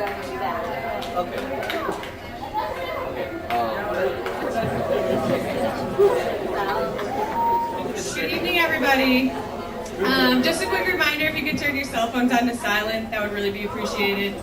Good evening, everybody. Just a quick reminder, if you could turn your cell phones on to silent, that would really be appreciated.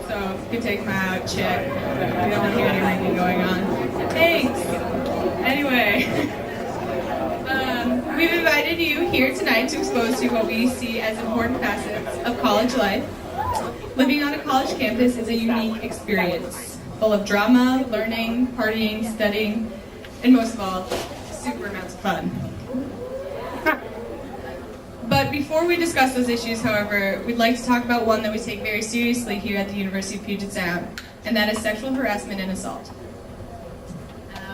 So if you could take them out, check. We don't want to hear any ringing going on. Thanks. Anyway, we've invited you here tonight to expose to what we see as important facets of college life. Living on a college campus is a unique experience, full of drama, learning, partying, studying, and most of all, super amounts of fun. But before we discuss those issues, however, we'd like to talk about one that we take very seriously here at the University of Puget Sound, and that is sexual harassment and assault.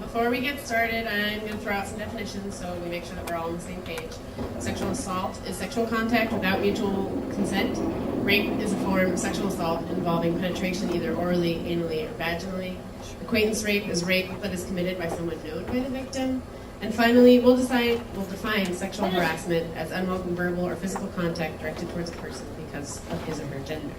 Before we get started, I'm going to throw out some definitions so we make sure that we're all on the same page. Sexual assault is sexual contact without mutual consent. Rape is a form of sexual assault involving penetration either orally, anally, or vaginally. Acquaintance rape is rape that is committed by someone known by the victim. And finally, we'll define sexual harassment as unwelcome verbal or physical contact directed towards a person because of his or her gender.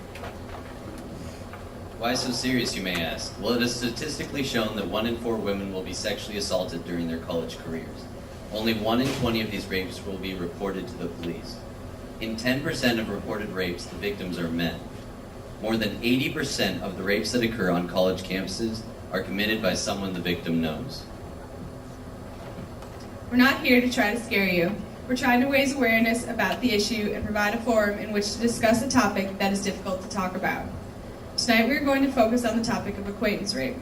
Why so serious, you may ask? Well, it is statistically shown that 1 in 4 women will be sexually assaulted during their college careers. Only 1 in 20 of these rapes will be reported to the police. In 10% of reported rapes, the victims are men. More than 80% of the rapes that occur on college campuses are committed by someone the victim knows. We're not here to try to scare you. We're trying to raise awareness about the issue and provide a forum in which to discuss a topic that is difficult to talk about. Tonight we're going to focus on the topic of acquaintance rape.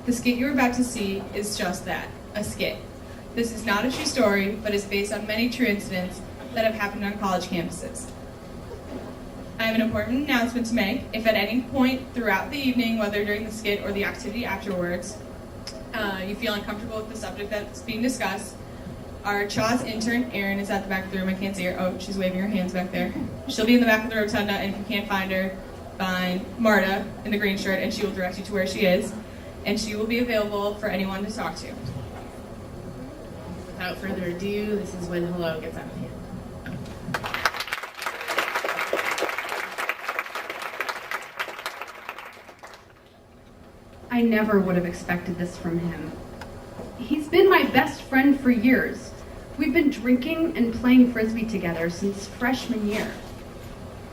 The skit you're about to see is just that, a skit. This is not a true story, but is based on many true incidents that have happened on college campuses. I have an important announcement to make. If at any point throughout the evening, whether during the skit or the activity afterwards, you feel uncomfortable with the subject that's being discussed, our CHAWS intern, Erin, is at the back of the room. I can't see her. Oh, she's waving her hands back there. She'll be in the back of the rotunda, and if you can't find her, find Marta in the green shirt, and she will direct you to where she is, and she will be available for anyone to talk to. Without further ado, this is when hello gets out of hand. I never would have expected this from him. He's been my best friend for years. We've been drinking and playing frisbee together since freshman year.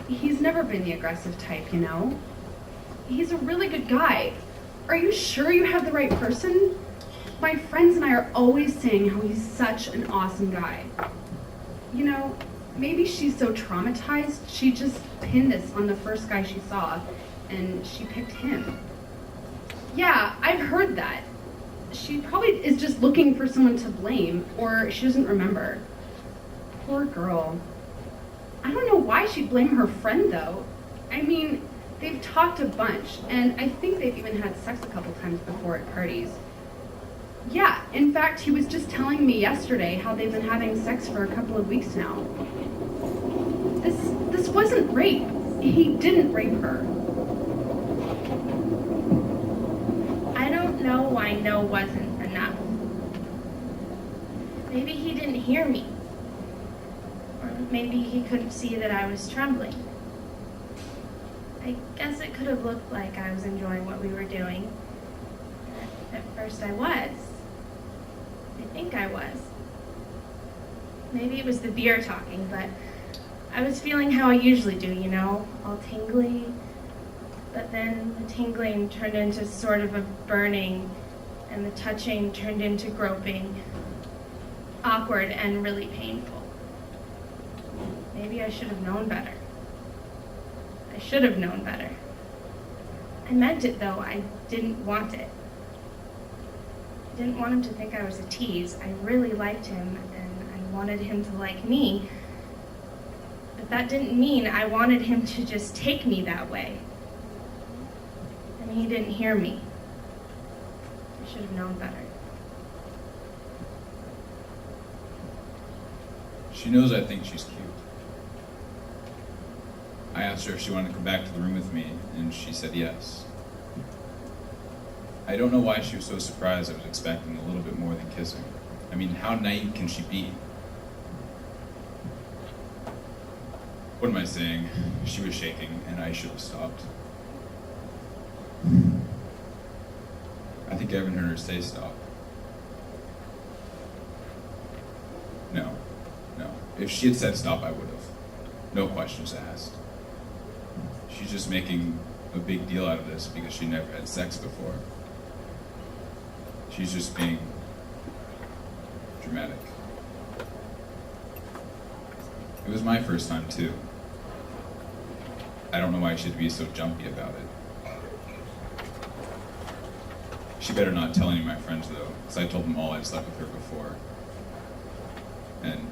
He's never been the aggressive type, you know? He's a really good guy. Are you sure you have the right person? My friends and I are always saying how he's such an awesome guy. You know, maybe she's so traumatized, she just pinned this on the first guy she saw, and she picked him. Yeah, I've heard that. She probably is just looking for someone to blame, or she doesn't remember. Poor girl. I don't know why she'd blame her friend, though. I mean, they've talked a bunch, and I think they've even had sex a couple times before at parties. Yeah, in fact, he was just telling me yesterday how they've been having sex for a couple of weeks now. This wasn't rape. He didn't rape her. I don't know why no wasn't enough. Maybe he didn't hear me. Or maybe he couldn't see that I was trembling. I guess it could have looked like I was enjoying what we were doing. At first I was. I think I was. Maybe it was the beer talking, but I was feeling how I usually do, you know, all tingly. But then the tingling turned into sort of a burning, and the touching turned into groping. Awkward and really painful. Maybe I should have known better. I should have known better. I meant it, though. I didn't want it. I didn't want him to think I was a tease. I really liked him, and I wanted him to like me. But that didn't mean I wanted him to just take me that way. And he didn't hear me. I should have known better. She knows I think she's cute. I asked her if she wanted to come back to the room with me, and she said yes. I don't know why she was so surprised. I was expecting a little bit more than kissing. I mean, how naive can she be? What am I saying? She was shaking, and I should have stopped. I think I haven't heard her say stop. No. If she had said stop, I would have. No questions asked. She's just making a big deal out of this because she never had sex before. She's just being dramatic. It was my first time too. I don't know why she should be so jumpy about it. She better not tell any of my friends though, because I told them all I'd slept with her before. And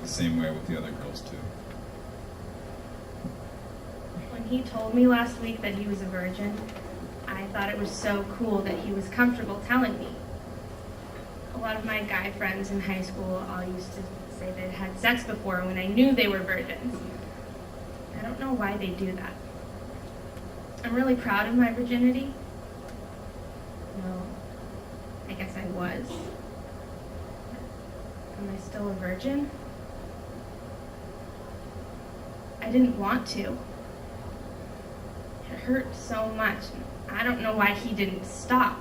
the same way with the other girls too. When he told me last week that he was a virgin, I thought it was so cool that he was comfortable telling me. A lot of my guy friends in high school all used to say they'd had sex before when I knew they were virgins. I don't know why they do that. I'm really proud of my virginity. Well, I guess I was. Am I still a virgin? I didn't want to. It hurt so much. I don't know why he didn't stop.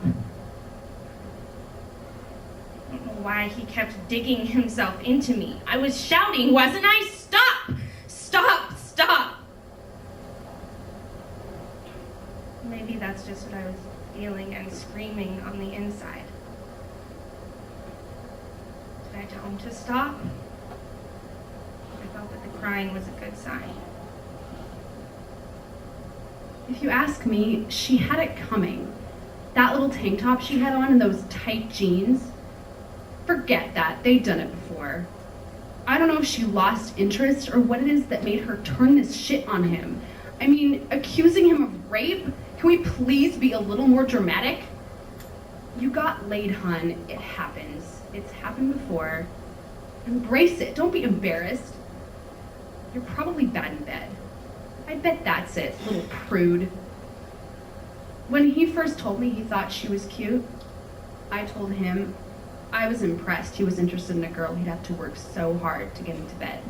I don't know why he kept digging himself into me. I was shouting, wasn't I? Stop! Stop! Stop! Maybe that's just what I was feeling and screaming on the inside. Did I tell him to stop? I felt that the crying was a good sign. If you ask me, she had it coming. That little tank top she had on and those tight jeans, forget that, they'd done it before. I don't know if she lost interest or what it is that made her turn this shit on him. I mean, accusing him of rape? Can we please be a little more dramatic? You got laid, hun. It happens. It's happened before. Embrace it. Don't be embarrassed. You're probably bad in bed. I bet that's it, little prude. When he first told me he thought she was cute, I told him I was impressed he was interested in a girl he'd have to work so hard to get into bed.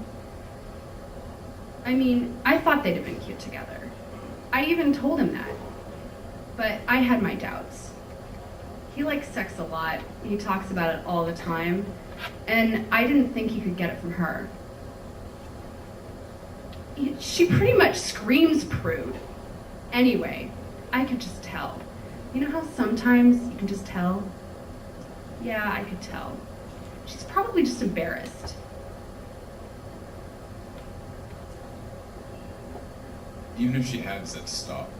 I mean, I thought they'd have been cute together. I even told him that. But I had my doubts. He likes sex a lot. He talks about it all the time. And I didn't think he could get it from her. She pretty much screams prude. Anyway, I could just tell. You know how sometimes you can just tell? Yeah, I could tell. She's probably just embarrassed. Even if she had said stop,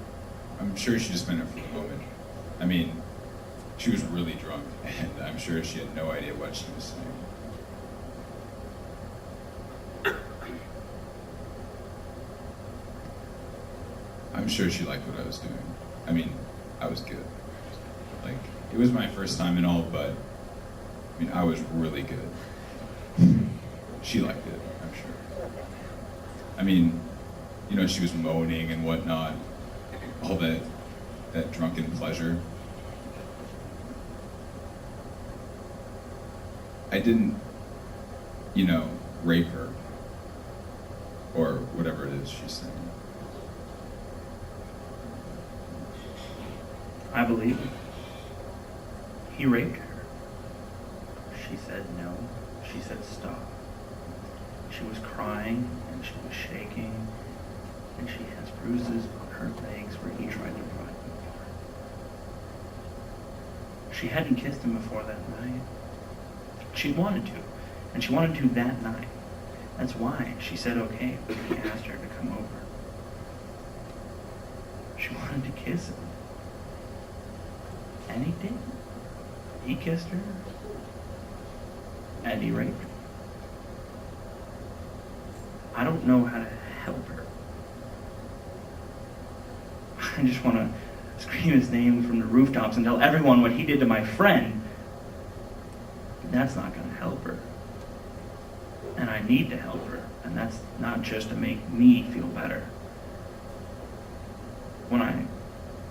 I'm sure she just meant it for the moment. I mean, she was really drunk, and I'm sure she had no idea what she was saying. I'm sure she liked what I was doing. I mean, I was good. Like, it was my first time and all, but I mean, I was really good. She liked it, I'm sure. I mean, you know, she was moaning and whatnot, all that drunken pleasure. I didn't, you know, rape her, or whatever it is she's saying. I believe him. He raped her. She said no. She said stop. She was crying and she was shaking, and she has bruises on her legs where he tried to pry them apart. She hadn't kissed him before that night. She wanted to, and she wanted to that night. That's why she said okay when he asked her to come over. She wanted to kiss him. And he did. He kissed her. And he raped her. I don't know how to help her. I just want to scream his name from the rooftops and tell everyone what he did to my friend. But that's not going to help her. And I need to help her. And that's not just to make me feel better. When I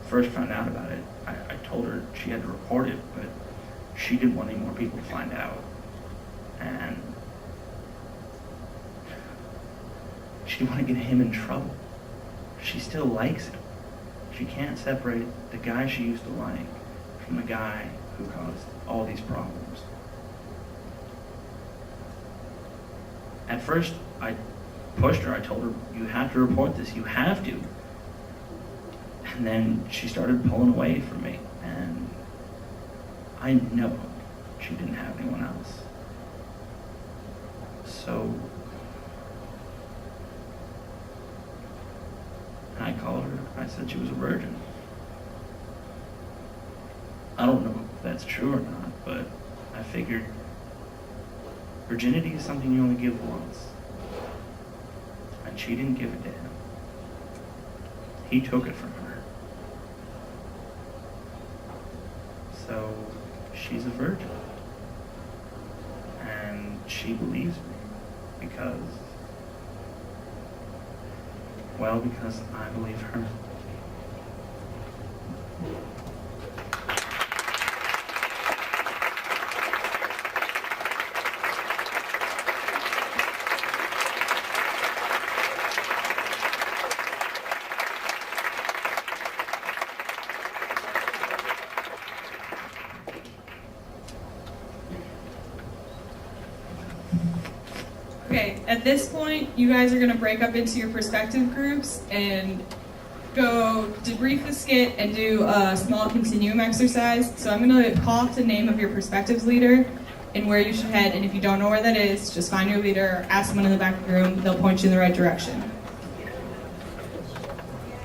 first found out about it, I told her she had to report it, but she didn't want any more people to find out. And she She wouldn't get him in trouble. She still likes him. She can't separate the guy she used to like from the guy who caused all these problems. At first, I pushed her. I told her, you have to report this. You have to. And then she started pulling away from me. And I know she didn't have anyone else. So I called her. I said she was a virgin. I don't know if that's true or not, but I figured virginity is something you only give once. And she didn't give it to him. He took it from her. So she's a virgin. And she believes me because I believe her. Okay, at this point, you guys are going to break up into your perspective groups and go debrief the skit and do a small continuum exercise. So I'm going to call up the name of your perspectives leader and where you should head. And if you don't know where that is, just find your leader or ask someone in the back of the room. They'll point you in the right direction.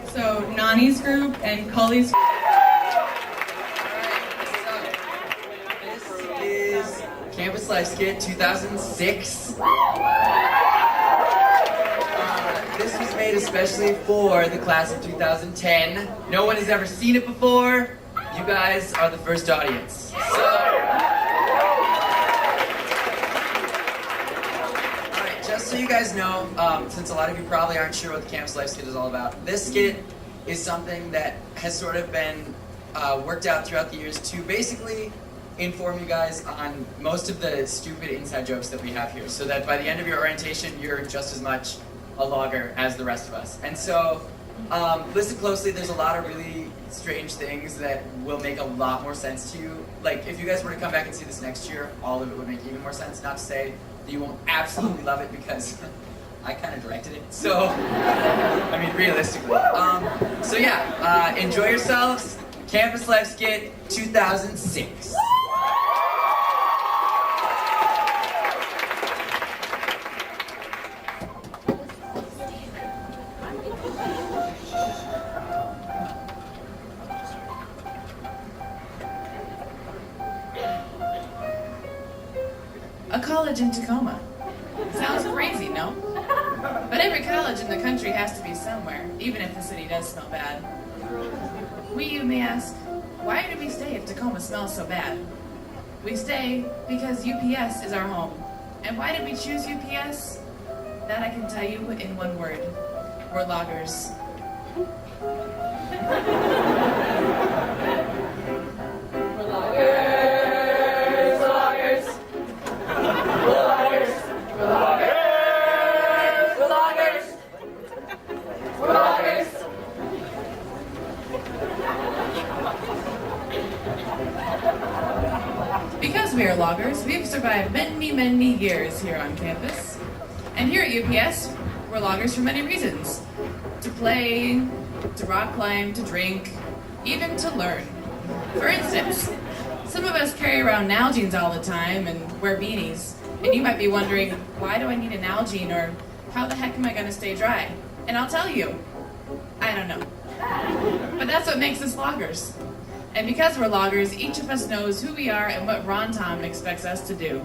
So Nani's group and Cully's group. This is Campus Life Skit 2006. This was made especially for the class of 2010. No one has ever seen it before. You guys are the first audience. Alright, just so you guys know, since a lot of you probably aren't sure what the Campus Life Skit is all about, this skit is something that has sort of been worked out throughout the years to basically inform you guys on most of the stupid inside jokes that we have here, so that by the end of your orientation, you're just as much a logger as the rest of us. And so, listen closely, there's a lot of really strange things that will make a lot more sense to you. Like, if you guys were to come back and see this next year, all of it would make even more sense. Not to say that you won't absolutely love it, because I kind of directed it, so, I mean, realistically. So yeah, enjoy yourselves. Campus Life Skit 2006. A college in Tacoma. Sounds crazy, no? But every college in the country has to be somewhere, even if the city does smell bad. You may ask, why do we stay if Tacoma smells so bad? We stay because UPS is our home. And why did we choose UPS? That I can tell you in one word. We're loggers. We're loggers. We're loggers. We're loggers. We're loggers. We're loggers. We're loggers. Because we are loggers, we've survived many, many years here on campus. And here at UPS, we're loggers for many reasons. To play, to rock climb, to drink, even to learn. For instance, some of us carry around Nalgene's all the time and wear beanies. And you might be wondering, why do I need a Nalgene, or how the heck am I going to stay dry? And I'll tell you, I don't know. But that's what makes us loggers. And because we're loggers, each of us knows who we are and what Ron Tom expects us to do.